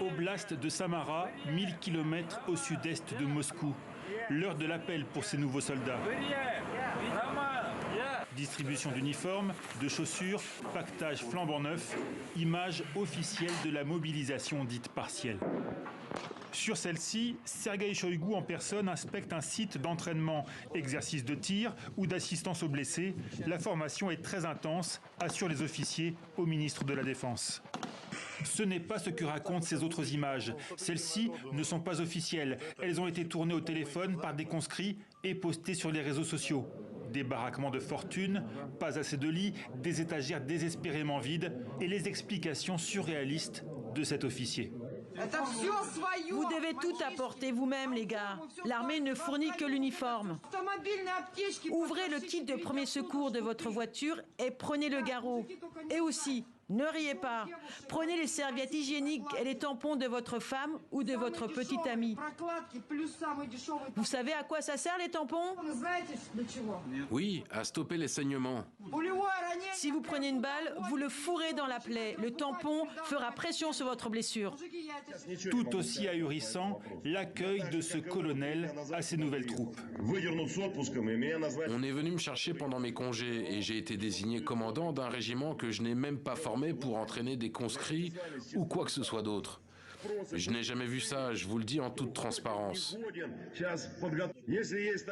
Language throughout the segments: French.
Oblast de Samara, 1000 km au sud-est de Moscou. L'heure de l'appel pour ces nouveaux soldats. Distribution d'uniformes, de chaussures, pactage flambant neuf, image officielle de la mobilisation dite partielle. Sur celle-ci, Sergueï Shoïgu en personne inspecte un site d'entraînement, exercice de tir ou d'assistance aux blessés. La formation est très intense, assurent les officiers au ministre de la Défense. Ce n'est pas ce que racontent ces autres images. Celles-ci ne sont pas officielles. Elles ont été tournées au téléphone par des conscrits et postées sur les réseaux sociaux. Des baraquements de fortune, pas assez de lits, des étagères désespérément vides et les explications surréalistes de cet officier. Vous devez tout apporter vous-même, les gars. L'armée ne fournit que l'uniforme. Ouvrez le kit de premier secours de votre voiture et prenez le garrot. Et aussi, ne riez pas. Prenez les serviettes hygiéniques et les tampons de votre femme ou de votre petite amie. Vous savez à quoi ça sert, les tampons? Oui, à stopper les saignements. Si vous prenez une balle, vous le fourrez dans la plaie. Le tampon fera pression sur votre blessure. Tout aussi ahurissant, l'accueil de ce colonel à ses nouvelles troupes. On est venu me chercher pendant mes congés et j'ai été désigné commandant d'un régiment que je n'ai même pas formé pour entraîner des conscrits ou quoi que ce soit d'autre. Je n'ai jamais vu ça, je vous le dis en toute transparence.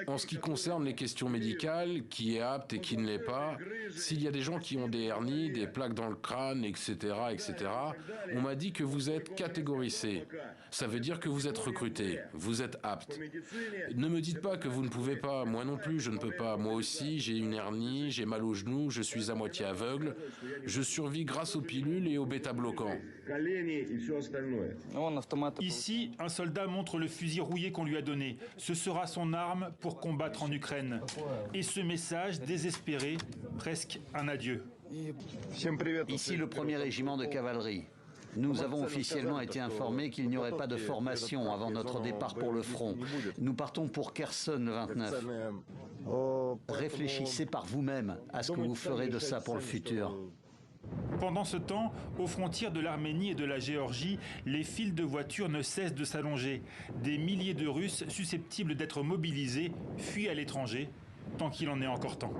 En ce qui concerne les questions médicales, qui est apte et qui ne l'est pas, s'il y a des gens qui ont des hernies, des plaques dans le crâne, etc., on m'a dit que vous êtes catégorisé. Ça veut dire que vous êtes recruté, vous êtes apte. Ne me dites pas que vous ne pouvez pas, moi non plus je ne peux pas. Moi aussi, j'ai une hernie, j'ai mal au genou, je suis à moitié aveugle. Je survis grâce aux pilules et aux bêta-bloquants. Ici, un soldat montre le fusil rouillé qu'on lui a donné. Ce sera son arme pour combattre en Ukraine. Et ce message désespéré, presque un adieu. Ici le 1er régiment de cavalerie. Nous avons officiellement été informés qu'il n'y aurait pas de formation avant notre départ pour le front. Nous partons pour Kherson le 29. Réfléchissez par vous-même à ce que vous ferez de ça pour le futur. Pendant ce temps, aux frontières de l'Arménie et de la Géorgie, les files de voitures ne cessent de s'allonger. Des milliers de Russes susceptibles d'être mobilisés fuient à l'étranger, tant qu'il en est encore temps.